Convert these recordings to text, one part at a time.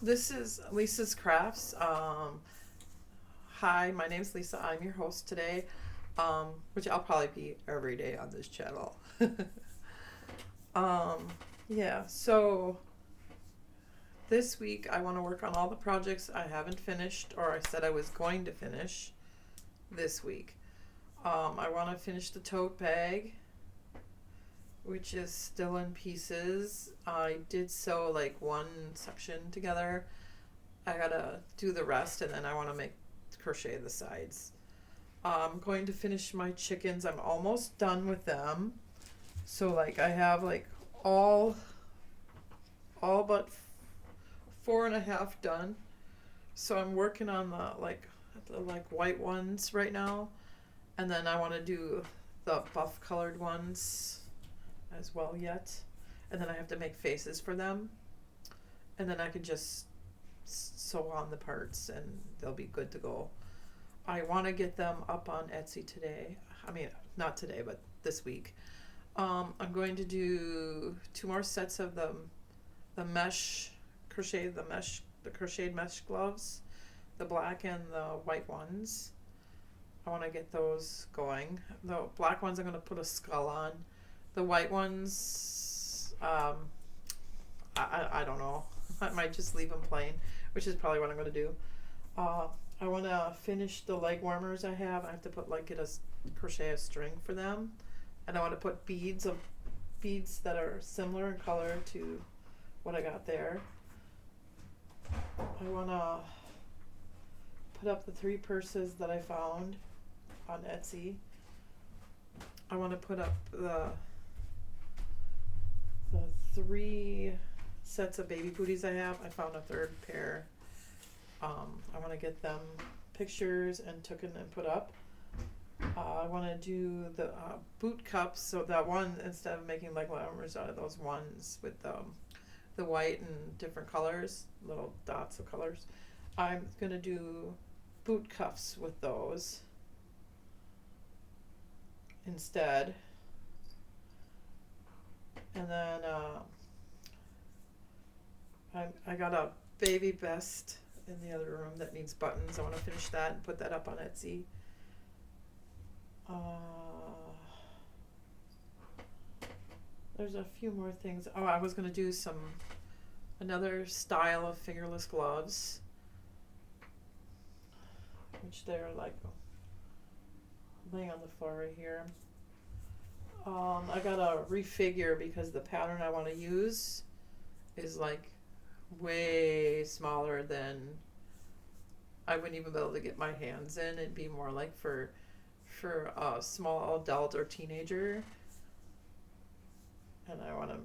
This is Lisa's Crafts. Hi, my name's Lisa. I'm your host today, which I'll probably be every day on this channel. um, yeah, so this week I want to work on all the projects I haven't finished or I said I was going to finish this week. I want to finish the tote bag, which is still in pieces. I did sew like one section together. I gotta do the rest and then I want to make crochet the sides. I'm going to finish my chickens. I'm almost done with them. So like I have like all all but four and a half done. So I'm working on the white ones right now, and then I want to do the buff colored ones as well yet. And then I have to make faces for them, and then I can just sew on the parts and they'll be good to go. I want to get them up on Etsy today. I mean, not today, but this week. I'm going to do two more sets of the mesh the crocheted mesh gloves, the black and the white ones. I want to get those going. The black ones I'm going to put a skull on. The white ones, I don't know. I might just leave them plain, which is probably what I'm going to do. Uh, I want to finish the leg warmers I have. I have to put like get a crochet a string for them, and I want to put beads that are similar in color to what I got there. I want to put up the three purses that I found on Etsy. I want to put up the three sets of baby booties I have. I found a third pair. I want to get them pictures and taken and put up. I want to do the boot cups. So that one, instead of making leg warmers out of those ones with the white and different colors, little dots of colors, I'm going to do boot cuffs with those instead. And then I got a baby vest in the other room that needs buttons. I want to finish that and put that up on Etsy. Uh, there's a few more things. Oh, I was going to do another style of fingerless gloves, which they're like laying on the floor right here. I gotta refigure because the pattern I want to use is like way smaller than I wouldn't even be able to get my hands in. It'd be more like for a small adult or teenager, and I want to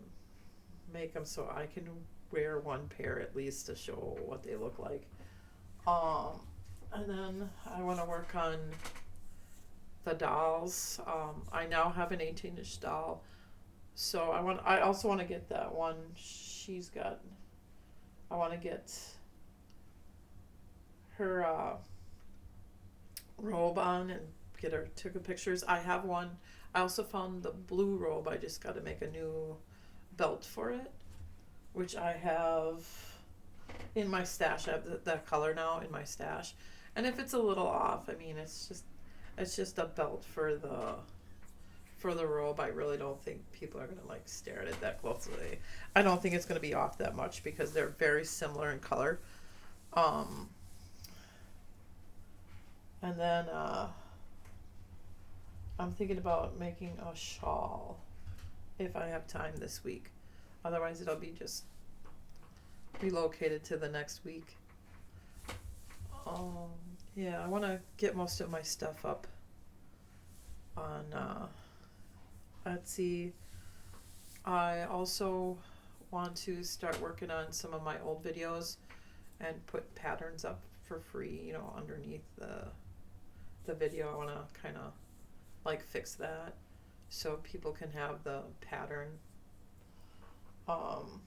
make them so I can wear one pair at least to show what they look like. And then I want to work on the dolls. I now have an 18-inch doll, so I also want to get that one she's got. I want to get her robe on and get her took pictures. I have one. I also found the blue robe. I just got to make a new belt for it, which I have in my stash. I have that color now in my stash, and if it's a little off, I mean, it's just a belt for the robe. I really don't think people are gonna like stare at it that closely. I don't think it's gonna be off that much because they're very similar in color. Um, and then I'm thinking about making a shawl if I have time this week. Otherwise, it'll be just relocated to the next week. Um, yeah, I want to get most of my stuff up on Etsy. I also want to start working on some of my old videos and put patterns up for free, underneath the video. I want to kind of like fix that so people can have the pattern. Um,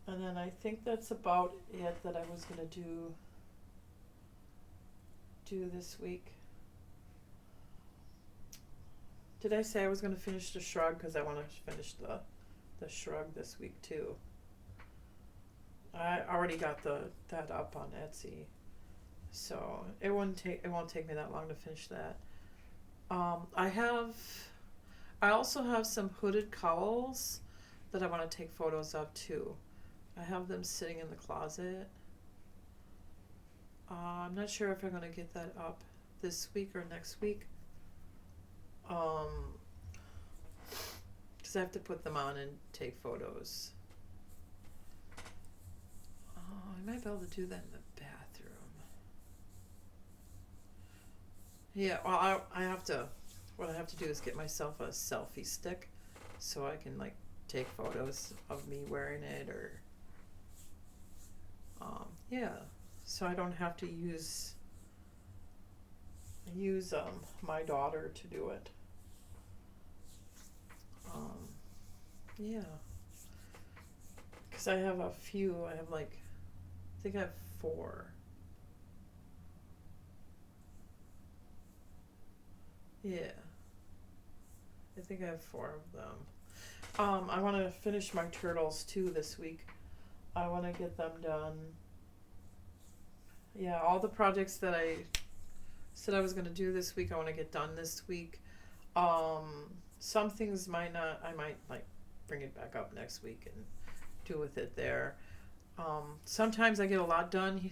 and then I think that's about it that I was gonna do this week. Did I say I was gonna finish the shrug? Because I want to finish the shrug this week too. I already got that up on Etsy, so it won't take me that long to finish that. I also have some hooded cowls that I want to take photos of too. I have them sitting in the closet. I'm not sure if I'm going to get that up this week or next week. Because I have to put them on and take photos. I might be able to do that in the bathroom. Yeah, well, what I have to do is get myself a selfie stick so I can like take photos of me wearing it, or yeah, so I don't have to use my daughter to do it. Yeah, because I have a few. I have like, I think I have 4. Yeah, I think I have 4 of them. I want to finish my turtles too this week. I want to get them done. Yeah, all the projects that I said I was going to do this week, I want to get done this week. Some things I might like bring it back up next week and do with it there. Sometimes I get a lot done,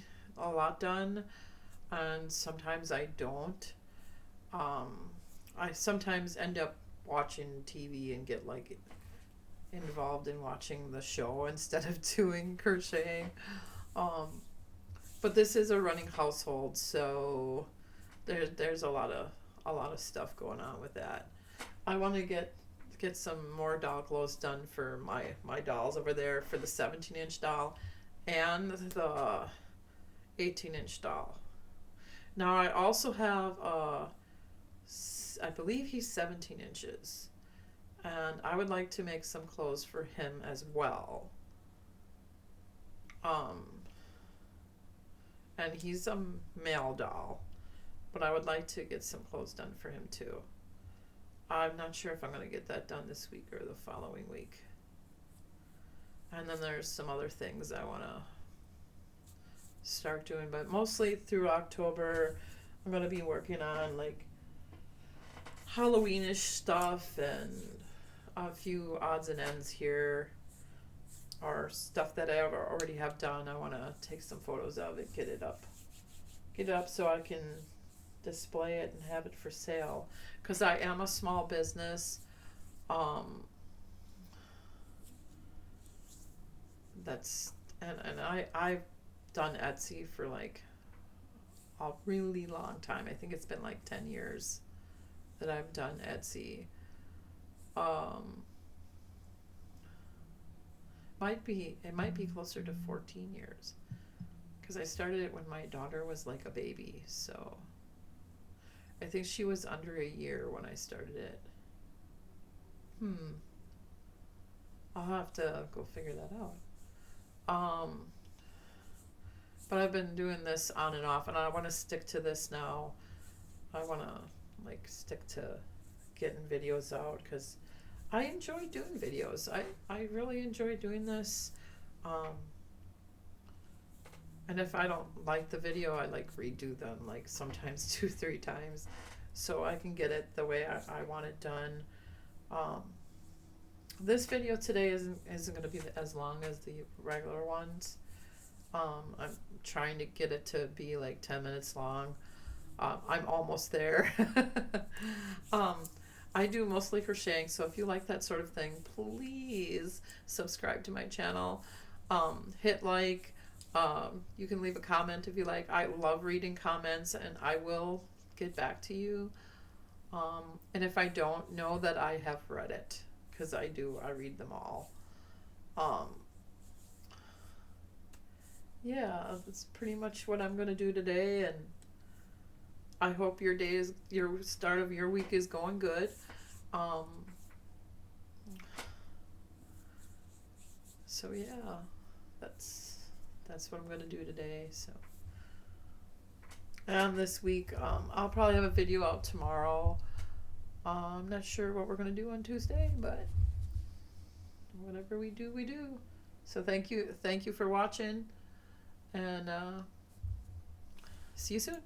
and sometimes I don't. I sometimes end up watching TV and get like involved in watching the show instead of doing crocheting. But this is a running household, so there's a lot of stuff going on with that. I want to get some more doll clothes done for my dolls over there, for the 17-inch doll and the 18-inch doll. Now I also have I believe he's 17 inches, and I would like to make some clothes for him as well. And he's a male doll, but I would like to get some clothes done for him too. I'm not sure if I'm going to get that done this week or the following week. And then there's some other things I want to start doing, but mostly through October I'm going to be working on like Halloweenish stuff and a few odds and ends here, or stuff that I already have done. I want to take some photos of it, get it up so I can display it and have it for sale, because I am a small business. I've done Etsy for like a really long time. I think it's been like 10 years that I've done Etsy. It might be closer to 14 years, because I started it when my daughter was like a baby, so I think she was under a year when I started it. I'll have to go figure that out. But I've been doing this on and off, and I want to stick to this now. I want to like stick to getting videos out, because I enjoy doing videos. I really enjoy doing this. And if I don't like the video, I like redo them like sometimes 2-3 times, so I can get it the way I want it done. This video today isn't going to be as long as the regular ones. I'm trying to get it to be like 10 minutes long. I'm almost there. I do mostly crocheting, so if you like that sort of thing, please subscribe to my channel. Hit like. You can leave a comment if you like. I love reading comments, and I will get back to you. And if I don't, know that I have read it, because I read them all. Yeah, that's pretty much what I'm going to do today, and I hope your start of your week is going good. So yeah, that's what I'm going to do today. So, and this week, I'll probably have a video out tomorrow. I'm not sure what we're going to do on Tuesday, but whatever we do, we do. So thank you for watching, and see you soon.